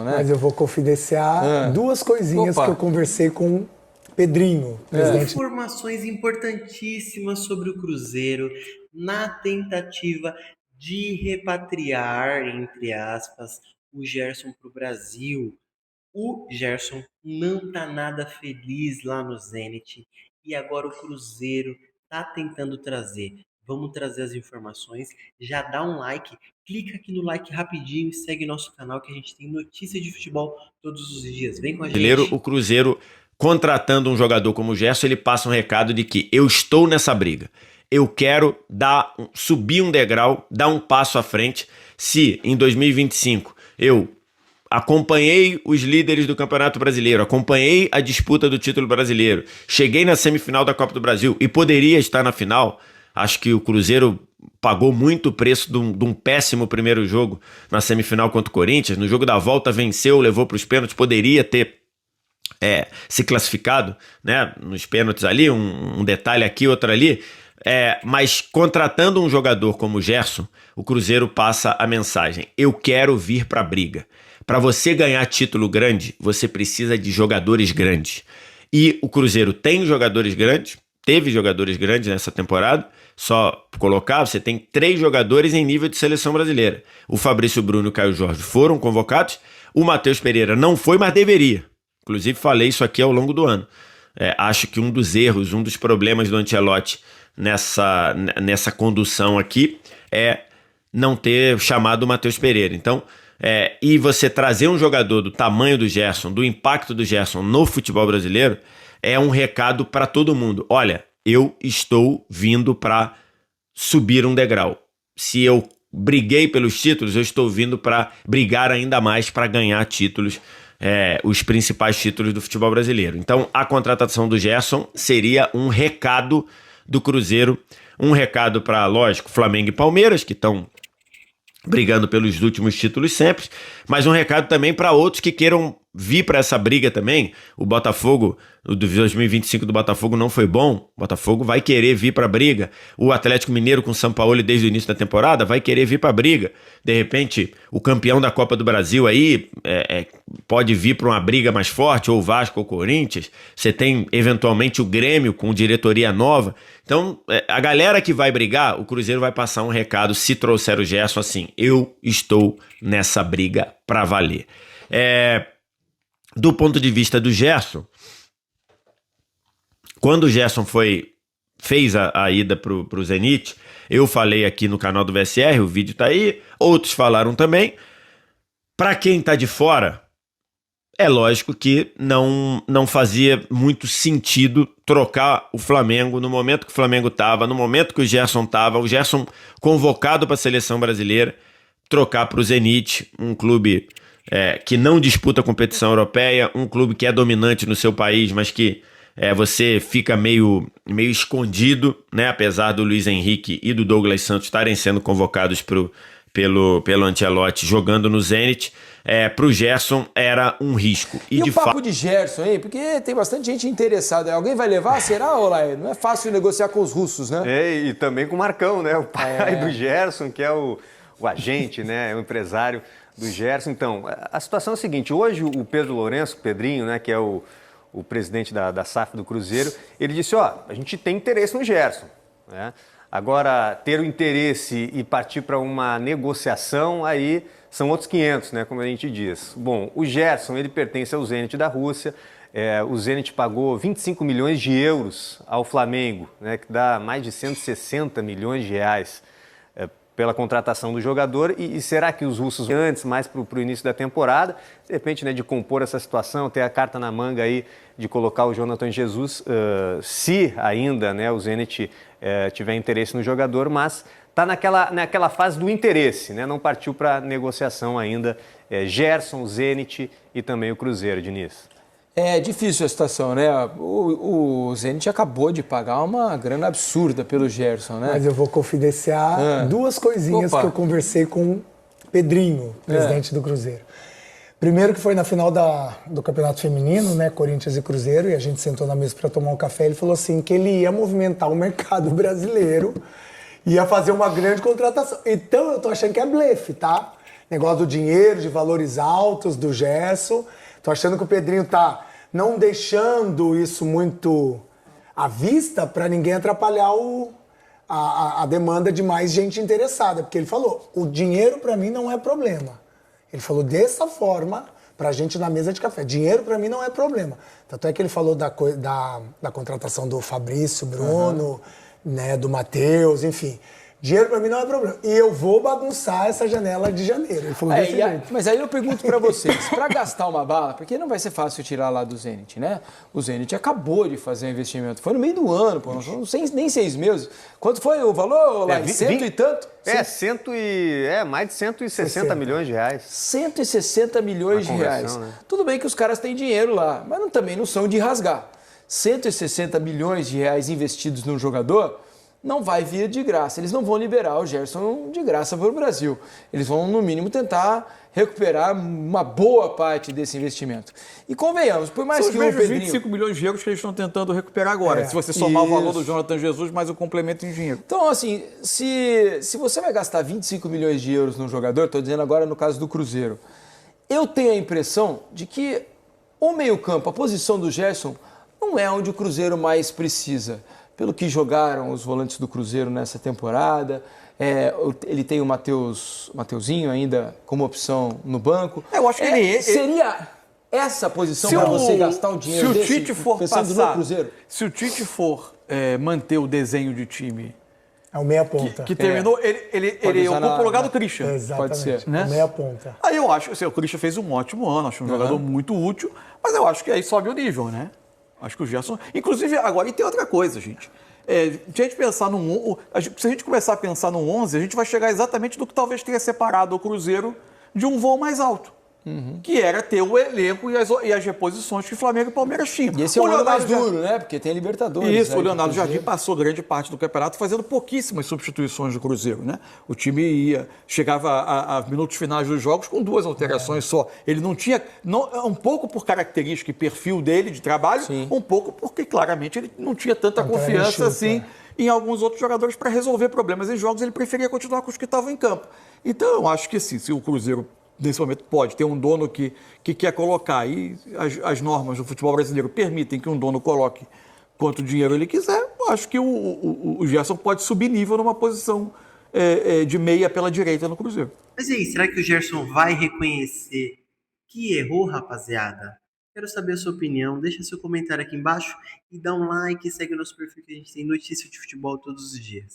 Mas eu vou confidenciar duas coisinhas que eu conversei com o Pedrinho, presidente. Informações importantíssimas sobre o Cruzeiro na tentativa de repatriar, entre aspas, o Gerson para o Brasil. O Gerson não tá nada feliz lá no Zenit e agora o Cruzeiro tá tentando trazer. Vamos trazer as informações. Já dá um like, clica aqui no like rapidinho e segue nosso canal que a gente tem notícia de futebol todos os dias. Vem com a gente. O Cruzeiro contratando um jogador como o Gerson, ele passa um recado de que eu estou nessa briga. Eu quero subir um degrau, dar um passo à frente. Se em 2025 eu acompanhei os líderes do Campeonato Brasileiro, acompanhei a disputa do título brasileiro, cheguei na semifinal da Copa do Brasil e poderia estar na final, acho que o Cruzeiro pagou muito o preço de um péssimo primeiro jogo na semifinal contra o Corinthians. No jogo da volta venceu, levou para os pênaltis, poderia ter se classificado, né, nos pênaltis ali, um detalhe aqui, outro ali. Mas contratando um jogador como o Gerson, o Cruzeiro passa a mensagem: eu quero vir para a briga. Para você ganhar título grande, você precisa de jogadores grandes. E o Cruzeiro tem jogadores grandes, teve jogadores grandes nessa temporada. Só colocar, você tem 3 jogadores em nível de seleção brasileira. O Fabrício Bruno e o Caio Jorge foram convocados. O Matheus Pereira não foi, mas deveria. Inclusive falei isso aqui ao longo do ano. Acho que um dos erros, um dos problemas do Ancelotti nessa condução aqui é não ter chamado o Matheus Pereira. Então, e você trazer um jogador do tamanho do Gerson, do impacto do Gerson no futebol brasileiro, é um recado para todo mundo. Olha, eu estou vindo para subir um degrau. Se eu briguei pelos títulos, eu estou vindo para brigar ainda mais para ganhar títulos, os principais títulos do futebol brasileiro. Então, a contratação do Gerson seria um recado do Cruzeiro, um recado para, lógico, Flamengo e Palmeiras, que estão brigando pelos últimos títulos sempre, mas um recado também para outros que queiram vir para essa briga também. O Botafogo, o de 2025 do Botafogo não foi bom, o Botafogo vai querer vir para a briga. O Atlético Mineiro com o Sampaoli desde o início da temporada vai querer vir para a briga. De repente, o campeão da Copa do Brasil aí pode vir para uma briga mais forte, ou o Vasco ou o Corinthians. Você tem eventualmente o Grêmio com diretoria nova. Então, a galera que vai brigar, o Cruzeiro vai passar um recado, se trouxer o Gerson, assim: eu estou nessa briga para valer. Do ponto de vista do Gerson, quando o Gerson fez a ida pro Zenit, eu falei aqui no canal do VSR, o vídeo tá aí, outros falaram também. Para quem tá de fora, é lógico que não fazia muito sentido trocar o Flamengo no momento que o Flamengo estava, no momento que o Gerson convocado para a seleção brasileira, trocar para o Zenit, um clube que não disputa competição europeia, um clube que é dominante no seu país, mas que você fica meio escondido, né? Apesar do Luiz Henrique e do Douglas Santos estarem sendo convocados pelo Ancelotti jogando no Zenit, pro Gerson era um risco. E o papo de Gerson, hein? Porque tem bastante gente interessada. Alguém vai levar? Será, Olaé? Não é fácil negociar com os russos, né? E também com o Marcão, né? O pai do Gerson, que é o agente, né? O empresário do Gerson. Então, a situação é a seguinte: hoje o Pedro Lourenço, Pedrinho, né, que é o presidente da SAF do Cruzeiro, ele disse: a gente tem interesse no Gerson, né? Agora, ter o interesse e partir para uma negociação, aí são outros 500, né, como a gente diz. Bom, o Gerson, ele pertence ao Zenit da Rússia. O Zenit pagou 25 milhões de euros ao Flamengo, né, que dá mais de 160 milhões de reais pela contratação do jogador. E será que os russos, antes, mais para o início da temporada, de repente, né, de compor essa situação, ter a carta na manga aí de colocar o Jonathan Jesus, se ainda, né, o Zenit tiver interesse no jogador, mas está naquela fase do interesse, né, não partiu para negociação ainda. Gerson, Zenit e também o Cruzeiro, Diniz. É difícil a situação, né? O Zenit acabou de pagar uma grana absurda pelo Gerson, né? Mas eu vou confidenciar duas coisinhas que eu conversei com o Pedrinho, presidente do Cruzeiro. Primeiro que foi na final do Campeonato Feminino, né? Corinthians e Cruzeiro, e a gente sentou na mesa para tomar um café. Ele falou assim que ele ia movimentar o mercado brasileiro, ia fazer uma grande contratação. Então eu tô achando que é blefe, tá? negócio do dinheiro, de valores altos do Gerson. Tô achando que o Pedrinho tá não deixando isso muito à vista para ninguém atrapalhar a demanda de mais gente interessada. Porque ele falou, o dinheiro para mim não é problema. Ele falou dessa forma pra gente na mesa de café. Dinheiro para mim não é problema. Tanto é que ele falou da contratação do Fabrício, Bruno, né, do Matheus, enfim. Dinheiro para mim não é problema. E eu vou bagunçar essa janela de janeiro. Ele falou desse jeito. Mas aí eu pergunto para vocês, para gastar uma bala, porque não vai ser fácil tirar lá do Zenit, né? O Zenit acabou de fazer um investimento. Foi no meio do ano, pô, nem 6 meses. Quanto foi o valor lá? 100 e tanto? Mais de 160 milhões de reais. 160 milhões de reais. Né? Tudo bem que os caras têm dinheiro lá, mas também não são de rasgar. 160 milhões de reais investidos num jogador não vai vir de graça. Eles não vão liberar o Gerson de graça para o Brasil. Eles vão, no mínimo, tentar recuperar uma boa parte desse investimento. E convenhamos, por mais que o Pedrinho... 25 milhões de euros que eles estão tentando recuperar agora. Se você somar o valor do Jonathan Jesus, mais o complemento em dinheiro. Então, assim, se você vai gastar 25 milhões de euros num jogador, estou dizendo agora no caso do Cruzeiro, eu tenho a impressão de que o meio-campo, a posição do Gerson, não é onde o Cruzeiro mais precisa. Pelo que jogaram os volantes do Cruzeiro nessa temporada, ele tem o Mateuzinho ainda como opção no banco. Eu acho que seria essa posição para você gastar o dinheiro se o Tite for pensando no Cruzeiro? Se o Tite for manter o desenho de time É o meia-ponta. que terminou, ele ocupa o lugar do Christian. Exatamente. Pode ser, né? O meia-ponta. Aí eu acho, o Christian fez um ótimo ano, acho um jogador muito útil, mas eu acho que aí sobe o nível, né? Acho que o Gerson... Inclusive, agora, e tem outra coisa, gente. Se a gente pensar se a gente começar a pensar num 11, a gente vai chegar exatamente do que talvez tenha separado o Cruzeiro de um voo mais alto. Que era ter o elenco e as reposições que Flamengo e Palmeiras tinham. E esse é o ano mais duro, né? Porque tem Libertadores. Isso, o Leonardo Jardim passou grande parte do campeonato fazendo pouquíssimas substituições do Cruzeiro, né? O time chegava a minutos finais dos jogos com 2 alterações só. Ele não tinha, um pouco por característica e perfil dele de trabalho, um pouco porque claramente ele não tinha tanta confiança assim em alguns outros jogadores para resolver problemas em jogos. Ele preferia continuar com os que estavam em campo. Então, eu acho que assim, se o Cruzeiro nesse momento pode ter um dono que quer colocar, e as normas do futebol brasileiro permitem que um dono coloque quanto dinheiro ele quiser, eu acho que o Gerson pode subir nível numa posição de meia pela direita no Cruzeiro. Mas e aí, será que o Gerson vai reconhecer que errou, rapaziada? Quero saber a sua opinião, deixa seu comentário aqui embaixo e dá um like, segue o nosso perfil que a gente tem notícia de futebol todos os dias.